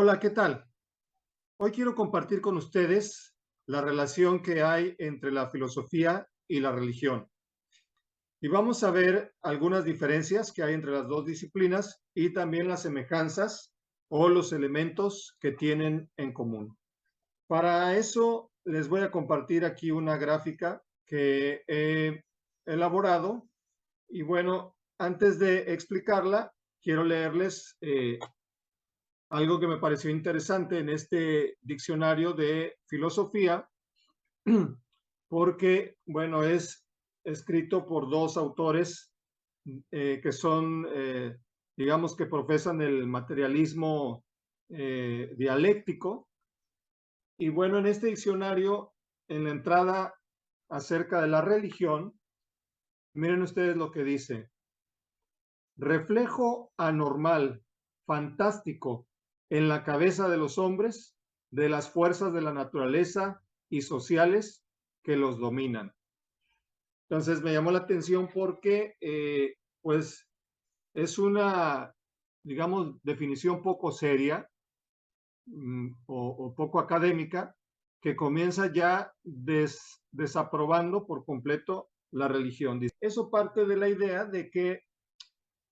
Hola, ¿qué tal? Hoy quiero compartir con ustedes la relación que hay entre la filosofía y la religión. Y vamos a ver algunas diferencias que hay entre las dos disciplinas y también las semejanzas o los elementos que tienen en común. Para eso les voy a compartir aquí una gráfica que he elaborado y bueno, antes de explicarla, quiero leerles algo que me pareció interesante en este diccionario de filosofía, porque, bueno, es escrito por dos autores que son, digamos que profesan el materialismo dialéctico. Y bueno, en este diccionario, en la entrada acerca de la religión, miren ustedes lo que dice. Reflejo anormal, fantástico, en la cabeza de los hombres, de las fuerzas de la naturaleza y sociales que los dominan. Entonces me llamó la atención porque, pues, es una, digamos, definición poco seria o poco académica que comienza ya desaprobando por completo la religión. Eso parte de la idea de que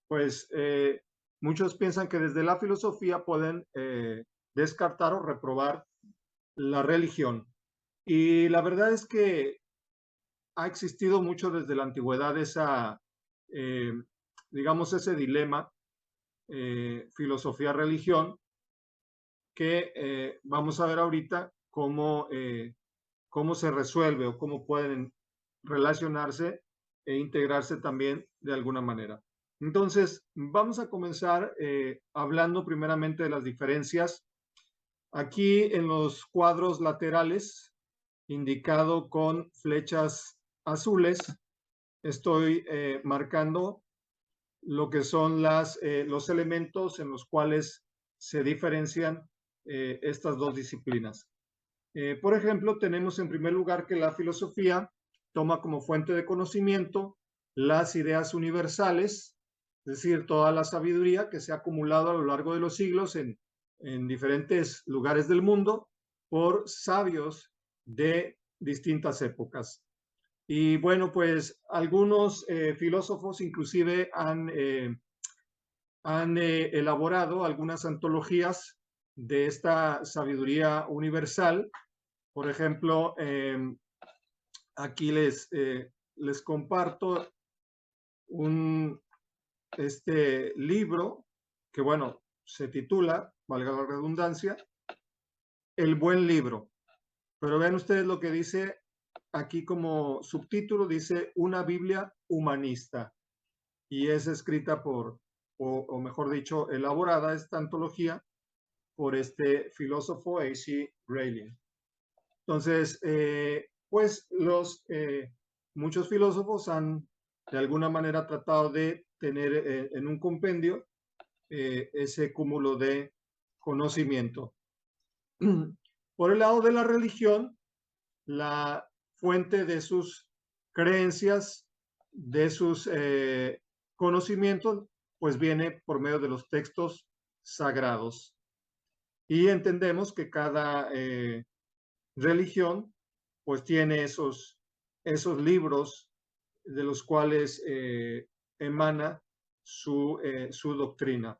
pues muchos piensan que desde la filosofía pueden descartar o reprobar la religión. Y la verdad es que ha existido mucho desde la antigüedad esa, eh, digamos, ese dilema filosofía-religión que vamos a ver ahorita cómo se resuelve o cómo pueden relacionarse e integrarse también de alguna manera. Entonces, vamos a comenzar hablando primeramente de las diferencias. Aquí en los cuadros laterales, indicado con flechas azules, estoy marcando lo que son los elementos en los cuales se diferencian estas dos disciplinas. Por ejemplo, tenemos en primer lugar que la filosofía toma como fuente de conocimiento las ideas universales, es decir, toda la sabiduría que se ha acumulado a lo largo de los siglos en diferentes lugares del mundo por sabios de distintas épocas. Y bueno, pues algunos filósofos inclusive han elaborado algunas antologías de esta sabiduría universal. Por ejemplo, aquí les comparto un, este libro que, bueno, se titula, valga la redundancia, El buen libro. Pero vean ustedes lo que dice aquí como subtítulo, dice Una Biblia humanista. Y es escrita o mejor dicho, elaborada esta antología por este filósofo A.C. Grayling. Entonces, pues muchos filósofos han de alguna manera tratado de tener en un compendio ese cúmulo de conocimiento. Por el lado de la religión, la fuente de sus creencias, de sus conocimientos, pues viene por medio de los textos sagrados. Y entendemos que cada religión pues tiene esos libros de los cuales emana su doctrina.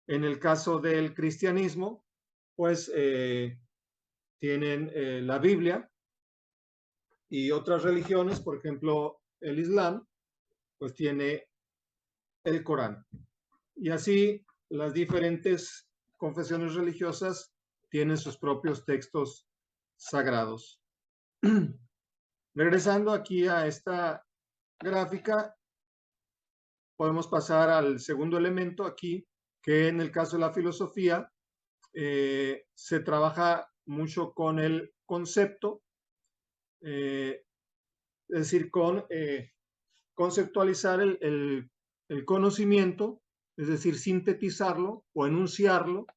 En el caso del cristianismo, pues tienen la Biblia y otras religiones, por ejemplo, el Islam, pues tiene el Corán. Y así las diferentes confesiones religiosas tienen sus propios textos sagrados. Regresando aquí a esta gráfica, podemos pasar al segundo elemento aquí, que en el caso de la filosofía se trabaja mucho con el concepto, es decir, con conceptualizar el conocimiento, es decir, sintetizarlo o enunciarlo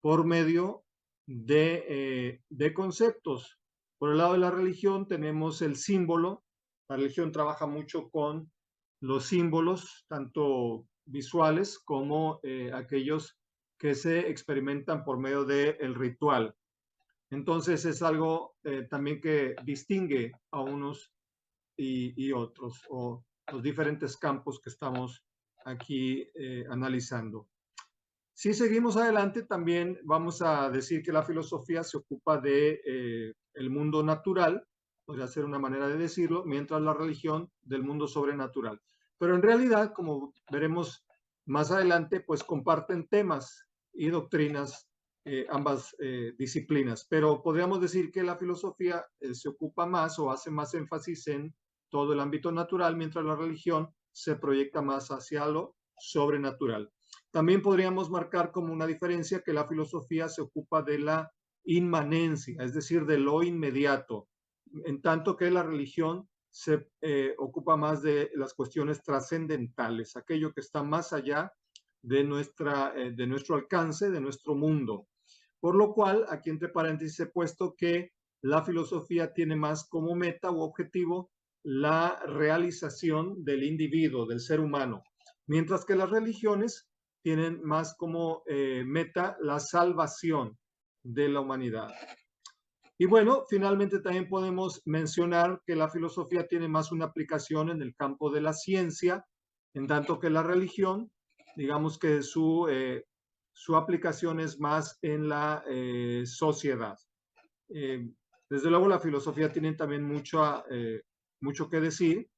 por medio de conceptos. Por el lado de la religión tenemos el símbolo. La religión trabaja mucho con los símbolos, tanto visuales como aquellos que se experimentan por medio del ritual. Entonces es algo también que distingue a unos y otros, o los diferentes campos que estamos aquí analizando. Si seguimos adelante, también vamos a decir que la filosofía se ocupa de el mundo natural, podría ser una manera de decirlo, mientras la religión del mundo sobrenatural. Pero en realidad, como veremos más adelante, pues comparten temas y doctrinas ambas disciplinas. Pero podríamos decir que la filosofía se ocupa más o hace más énfasis en todo el ámbito natural, mientras la religión se proyecta más hacia lo sobrenatural. También podríamos marcar como una diferencia que la filosofía se ocupa de la inmanencia, es decir, de lo inmediato, en tanto que la religión se ocupa más de las cuestiones trascendentales, aquello que está más allá de nuestro alcance, de nuestro mundo. Por lo cual, aquí entre paréntesis he puesto que la filosofía tiene más como meta u objetivo la realización del individuo, del ser humano, mientras que las religiones tienen más como meta la salvación de la humanidad. Y bueno, finalmente también podemos mencionar que la filosofía tiene más una aplicación en el campo de la ciencia, en tanto que la religión, digamos que su aplicación es más en la sociedad. Desde luego la filosofía tiene también mucho que decir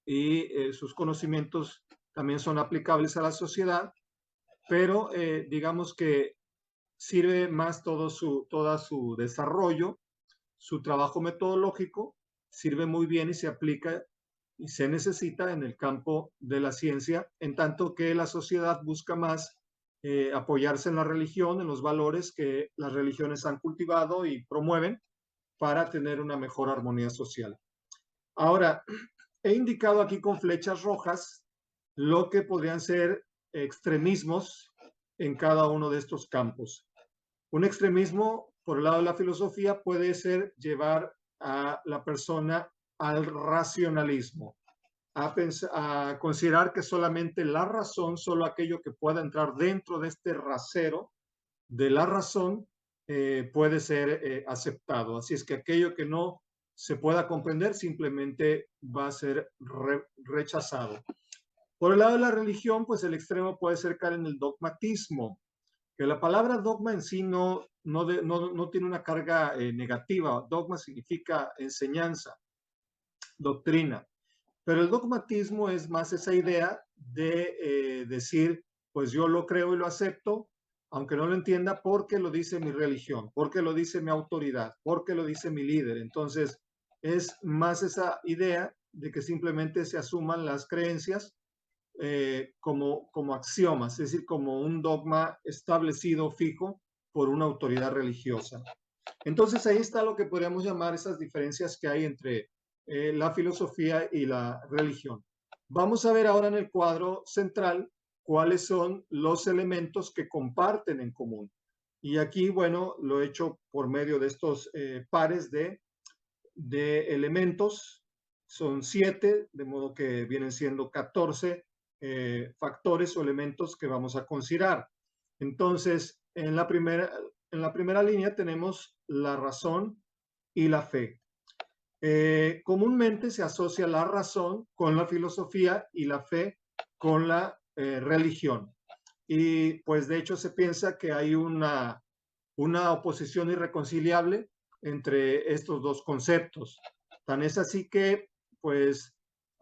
y sus conocimientos también son aplicables a la sociedad, pero digamos que sirve más todo su desarrollo, su trabajo metodológico, sirve muy bien y se aplica y se necesita en el campo de la ciencia, en tanto que la sociedad busca más apoyarse en la religión, en los valores que las religiones han cultivado y promueven para tener una mejor armonía social. Ahora, he indicado aquí con flechas rojas lo que podrían ser extremismos en cada uno de estos campos. Un extremismo, por el lado de la filosofía, puede ser llevar a la persona al racionalismo, a considerar que solamente la razón, solo aquello que pueda entrar dentro de este rasero de la razón, puede ser aceptado. Así es que aquello que no se pueda comprender simplemente va a ser rechazado. Por el lado de la religión, pues el extremo puede ser caer en el dogmatismo, que la palabra dogma en sí no tiene una carga negativa. Dogma significa enseñanza, doctrina, pero el dogmatismo es más esa idea de decir, pues yo lo creo y lo acepto, aunque no lo entienda, porque lo dice mi religión, porque lo dice mi autoridad, porque lo dice mi líder. Entonces, es más esa idea de que simplemente se asuman las creencias como axiomas, es decir, como un dogma establecido fijo por una autoridad religiosa. Entonces ahí está lo que podríamos llamar esas diferencias que hay entre la filosofía y la religión. Vamos a ver ahora en el cuadro central cuáles son los elementos que comparten en común. Y aquí, bueno, lo he hecho por medio de estos pares de elementos. Son 7, de modo que vienen siendo 14 factores o elementos que vamos a considerar. Entonces, en la primera línea tenemos la razón y la fe. Comúnmente se asocia la razón con la filosofía y la fe con la religión. Y pues de hecho se piensa que hay una oposición irreconciliable entre estos dos conceptos. Tan es así que pues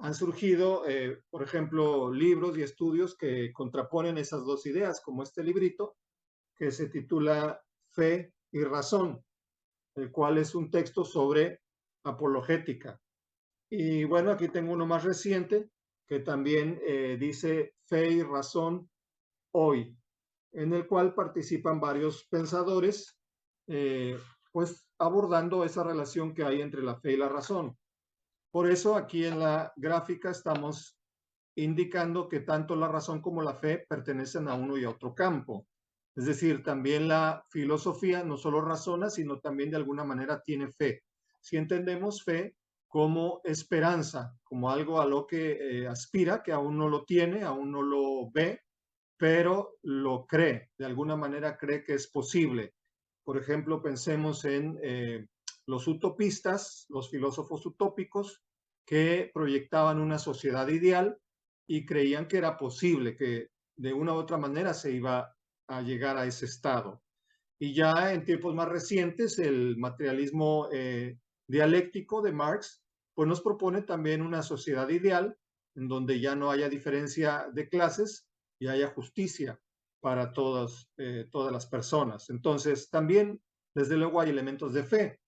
han surgido, por ejemplo, libros y estudios que contraponen esas dos ideas, como este librito que se titula Fe y Razón, el cual es un texto sobre apologética. Y bueno, aquí tengo uno más reciente que también dice Fe y Razón hoy, en el cual participan varios pensadores, pues abordando esa relación que hay entre la fe y la razón. Por eso aquí en la gráfica estamos indicando que tanto la razón como la fe pertenecen a uno y a otro campo. Es decir, también la filosofía no solo razona, sino también de alguna manera tiene fe. Si entendemos fe como esperanza, como algo a lo que aspira, que aún no lo tiene, aún no lo ve, pero lo cree, de alguna manera cree que es posible. Por ejemplo, pensemos en los utopistas, los filósofos utópicos, que proyectaban una sociedad ideal y creían que era posible, que de una u otra manera se iba a llegar a ese estado. Y ya en tiempos más recientes, el materialismo dialéctico de Marx, pues nos propone también una sociedad ideal en donde ya no haya diferencia de clases y haya justicia para todas las personas. Entonces, también, desde luego, hay elementos de fe.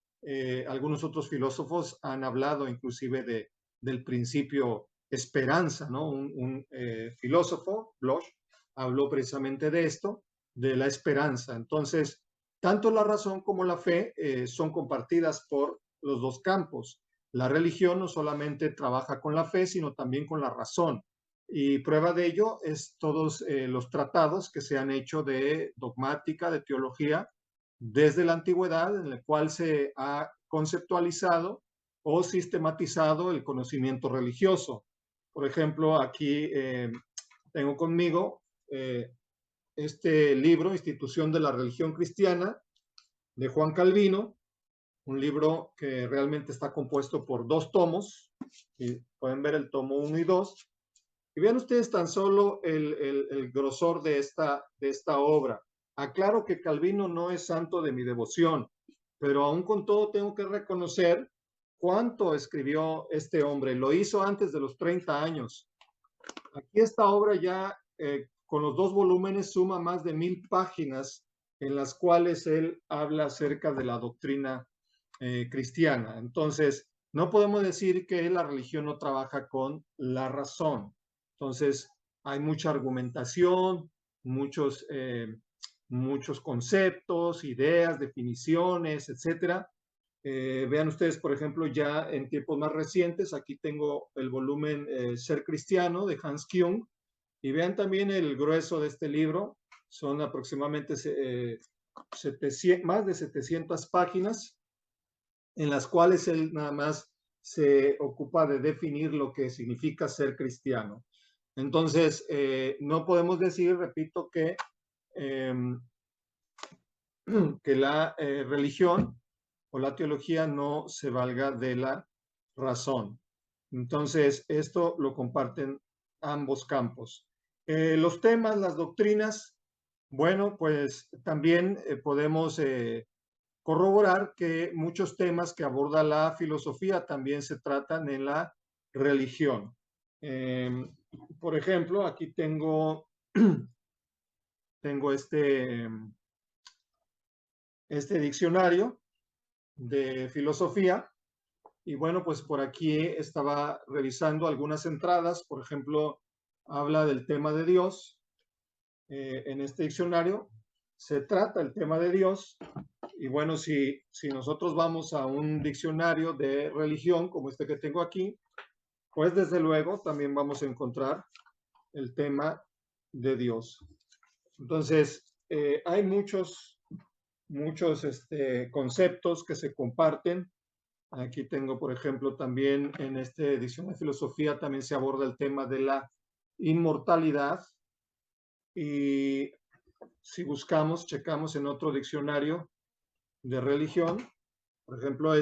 Algunos otros filósofos han hablado inclusive del principio esperanza, ¿no? Un filósofo, Bloch, habló precisamente de esto, de la esperanza. Entonces, tanto la razón como la fe son compartidas por los dos campos. La religión no solamente trabaja con la fe, sino también con la razón. Y prueba de ello es todos los tratados que se han hecho de dogmática, de teología, desde la antigüedad, en el cual se ha conceptualizado o sistematizado el conocimiento religioso. Por ejemplo, aquí tengo conmigo este libro, Institución de la Religión Cristiana, de Juan Calvino, un libro que realmente está compuesto por 2 tomos, y pueden ver el tomo 1 y 2, y vean ustedes tan solo el grosor de esta obra. Aclaro que Calvino no es santo de mi devoción, pero aún con todo tengo que reconocer cuánto escribió este hombre. Lo hizo antes de los 30 años. Aquí esta obra ya con los 2 volúmenes suma más de 1000 páginas en las cuales él habla acerca de la doctrina cristiana. Entonces, no podemos decir que la religión no trabaja con la razón. Entonces, hay mucha argumentación, muchos conceptos, ideas, definiciones, etcétera. Vean ustedes, por ejemplo, ya en tiempos más recientes, aquí tengo el volumen Ser Cristiano de Hans Küng, y vean también el grueso de este libro, son aproximadamente 700, más de 700 páginas, en las cuales él nada más se ocupa de definir lo que significa ser cristiano. Entonces, no podemos decir, repito, eh, que la religión o la teología no se valga de la razón. Entonces, esto lo comparten ambos campos. Los temas, las doctrinas, bueno, pues también podemos corroborar que muchos temas que aborda la filosofía también se tratan en la religión. Por ejemplo, aquí tengo, tengo este diccionario de filosofía. Y bueno, pues por aquí estaba revisando algunas entradas. Por ejemplo, habla del tema de Dios. En este diccionario se trata el tema de Dios. Y bueno, si nosotros vamos a un diccionario de religión, como este que tengo aquí, pues desde luego también vamos a encontrar el tema de Dios. Entonces, hay muchos conceptos que se comparten. Aquí tengo, por ejemplo, también en esta edición de filosofía también se aborda el tema de la inmortalidad. Y si buscamos, checamos en otro diccionario de religión, por ejemplo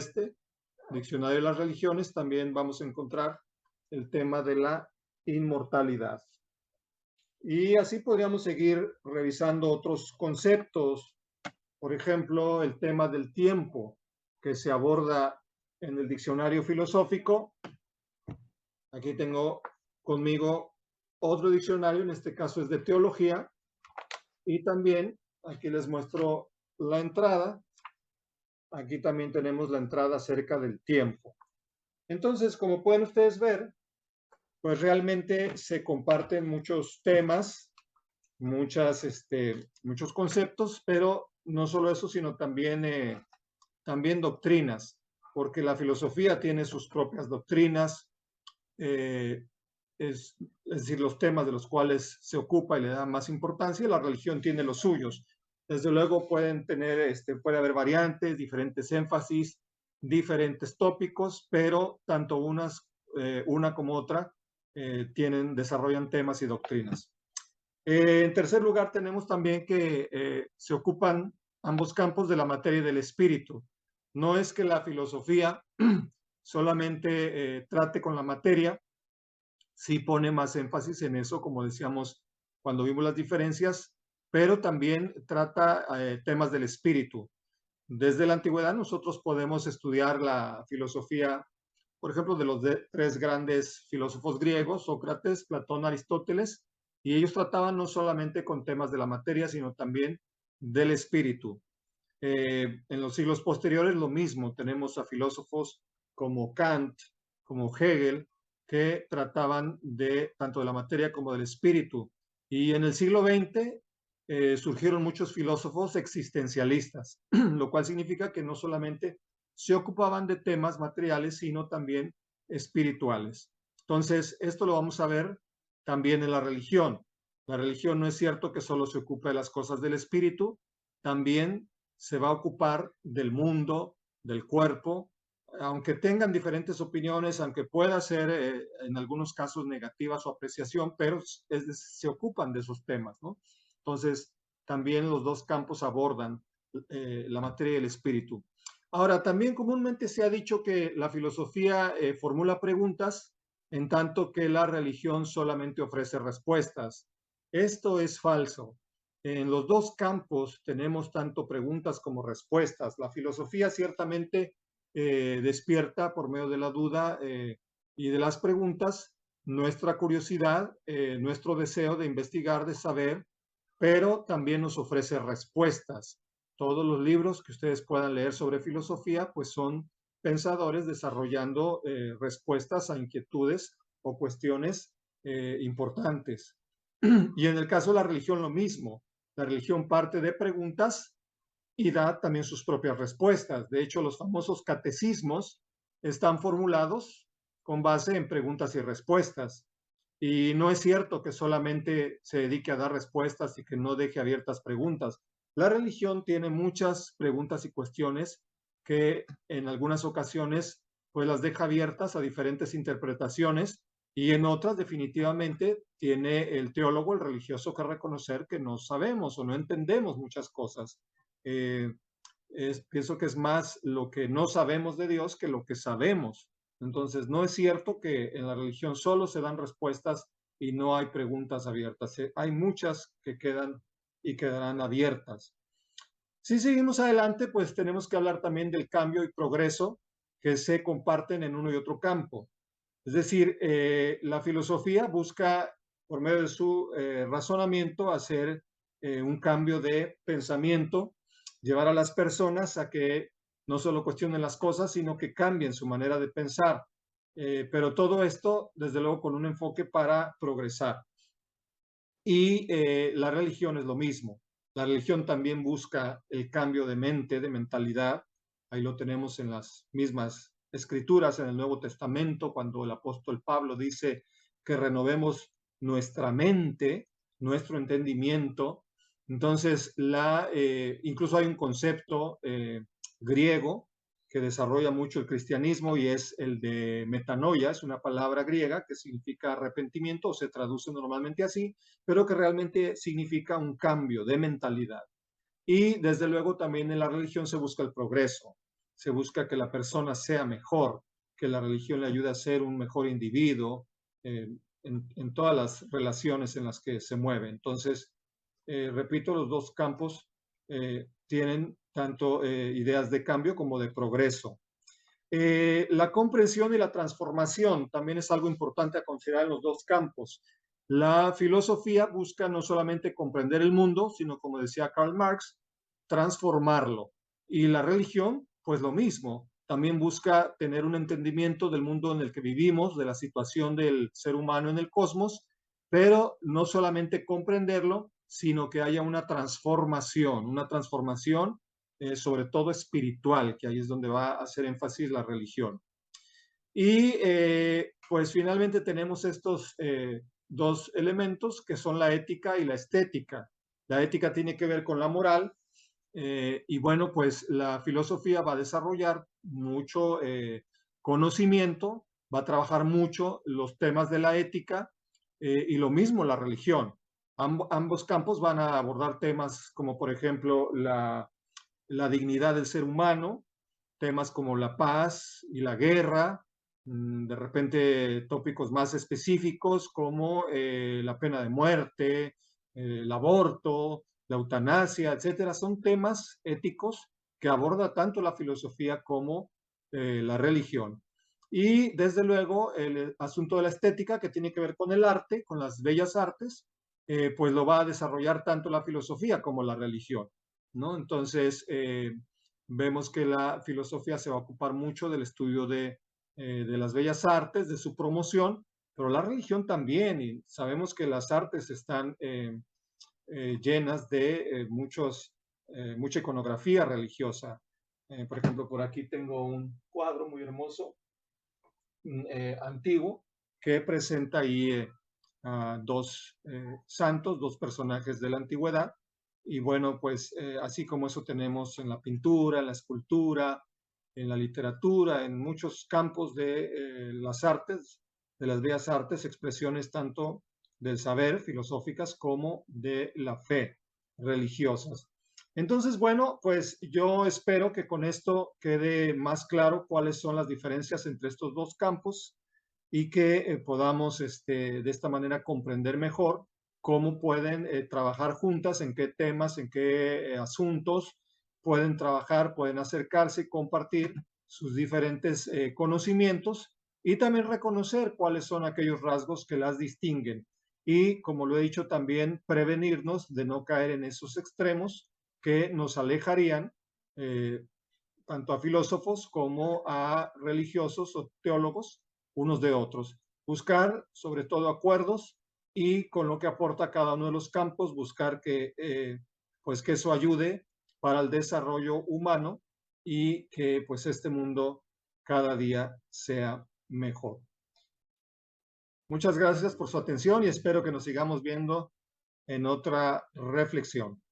diccionario de las religiones, también vamos a encontrar el tema de la inmortalidad. Y así podríamos seguir revisando otros conceptos, por ejemplo, el tema del tiempo, que se aborda en el diccionario filosófico. Aquí tengo conmigo otro diccionario, en este caso es de teología, y también aquí les muestro la entrada. Aquí también tenemos la entrada acerca del tiempo. Entonces, como pueden ustedes ver, pues realmente se comparten muchos temas, muchos conceptos, pero no solo eso, sino también doctrinas, porque la filosofía tiene sus propias doctrinas, es decir, los temas de los cuales se ocupa y le da más importancia, y la religión tiene los suyos. Desde luego puede haber variantes, diferentes énfasis, diferentes tópicos, pero tanto una como otra desarrollan temas y doctrinas. En tercer lugar, tenemos también que se ocupan ambos campos de la materia y del espíritu. No es que la filosofía solamente trate con la materia, sí pone más énfasis en eso, como decíamos cuando vimos las diferencias, pero también trata temas del espíritu. Desde la antigüedad nosotros podemos estudiar la filosofía, por ejemplo, de los tres grandes filósofos griegos, Sócrates, Platón, Aristóteles, y ellos trataban no solamente con temas de la materia, sino también del espíritu. En los siglos posteriores lo mismo, tenemos a filósofos como Kant, como Hegel, que trataban de tanto de la materia como del espíritu. Y en el siglo XX surgieron muchos filósofos existencialistas, lo cual significa que no solamente se ocupaban de temas materiales, sino también espirituales. Entonces, esto lo vamos a ver también en la religión. La religión no es cierto que solo se ocupe de las cosas del espíritu, también se va a ocupar del mundo, del cuerpo, aunque tengan diferentes opiniones, aunque pueda ser en algunos casos negativa su apreciación, pero se ocupan de esos temas, ¿no? Entonces, también los dos campos abordan la materia y el espíritu. Ahora, también comúnmente se ha dicho que la filosofía formula preguntas, en tanto que la religión solamente ofrece respuestas. Esto es falso. En los dos campos tenemos tanto preguntas como respuestas. La filosofía ciertamente despierta por medio de la duda y de las preguntas nuestra curiosidad, nuestro deseo de investigar, de saber, pero también nos ofrece respuestas. Todos los libros que ustedes puedan leer sobre filosofía, pues son pensadores desarrollando respuestas a inquietudes o cuestiones importantes. Y en el caso de la religión, lo mismo. La religión parte de preguntas y da también sus propias respuestas. De hecho, los famosos catecismos están formulados con base en preguntas y respuestas. Y no es cierto que solamente se dedique a dar respuestas y que no deje abiertas preguntas. La religión tiene muchas preguntas y cuestiones que en algunas ocasiones pues las deja abiertas a diferentes interpretaciones y en otras definitivamente tiene el teólogo, el religioso que reconocer que no sabemos o no entendemos muchas cosas. Eh, Pienso que es más lo que no sabemos de Dios que lo que sabemos. Entonces, no es cierto que en la religión solo se dan respuestas y no hay preguntas abiertas. Hay muchas que quedan y quedarán abiertas. Si seguimos adelante, pues tenemos que hablar también del cambio y progreso que se comparten en uno y otro campo. Es decir, la filosofía busca, por medio de su razonamiento, hacer un cambio de pensamiento, llevar a las personas a que no solo cuestionen las cosas, sino que cambien su manera de pensar. Pero todo esto, desde luego, con un enfoque para progresar. Y la religión es lo mismo. La religión también busca el cambio de mente, de mentalidad. Ahí lo tenemos en las mismas escrituras, en el Nuevo Testamento, cuando el apóstol Pablo dice que renovemos nuestra mente, nuestro entendimiento. Entonces, incluso hay un concepto griego que desarrolla mucho el cristianismo y es el de metanoia, es una palabra griega que significa arrepentimiento o se traduce normalmente así, pero que realmente significa un cambio de mentalidad. Y desde luego también en la religión se busca el progreso, se busca que la persona sea mejor, que la religión le ayude a ser un mejor individuo en todas las relaciones en las que se mueve. Entonces, repito, los dos campos tienen tanto ideas de cambio como de progreso. La comprensión y la transformación también es algo importante a considerar en los dos campos. La filosofía busca no solamente comprender el mundo, sino, como decía Karl Marx, transformarlo. Y la religión, pues lo mismo, también busca tener un entendimiento del mundo en el que vivimos, de la situación del ser humano en el cosmos, pero no solamente comprenderlo, sino que haya una transformación sobre todo espiritual, que ahí es donde va a hacer énfasis la religión. Y pues finalmente tenemos estos dos elementos que son la ética y la estética. La ética tiene que ver con la moral y bueno, pues la filosofía va a desarrollar mucho conocimiento, va a trabajar mucho los temas de la ética y lo mismo la religión. Ambos campos van a abordar temas como, por ejemplo, la dignidad del ser humano, temas como la paz y la guerra, de repente tópicos más específicos como la pena de muerte, el aborto, la eutanasia, etcétera. Son temas éticos que aborda tanto la filosofía como la religión. Y desde luego el asunto de la estética que tiene que ver con el arte, con las bellas artes, pues lo va a desarrollar tanto la filosofía como la religión, ¿no? Entonces, vemos que la filosofía se va a ocupar mucho del estudio de las bellas artes, de su promoción, pero la religión también, y sabemos que las artes están llenas de mucha iconografía religiosa. Por ejemplo, por aquí tengo un cuadro muy hermoso, antiguo, que presenta ahí a dos santos, dos personajes de la antigüedad. Y bueno, pues así como eso tenemos en la pintura, en la escultura, en la literatura, en muchos campos de las artes, de las bellas artes, expresiones tanto del saber filosóficas como de la fe religiosas. Entonces, bueno, pues yo espero que con esto quede más claro cuáles son las diferencias entre estos dos campos y que podamos de esta manera comprender mejor cómo pueden trabajar juntas, en qué temas, en qué asuntos pueden trabajar, pueden acercarse y compartir sus diferentes conocimientos y también reconocer cuáles son aquellos rasgos que las distinguen. Y como lo he dicho, también prevenirnos de no caer en esos extremos que nos alejarían tanto a filósofos como a religiosos o teólogos unos de otros. Buscar sobre todo acuerdos y con lo que aporta cada uno de los campos, buscar pues que eso ayude para el desarrollo humano y que pues este mundo cada día sea mejor. Muchas gracias por su atención y espero que nos sigamos viendo en otra reflexión.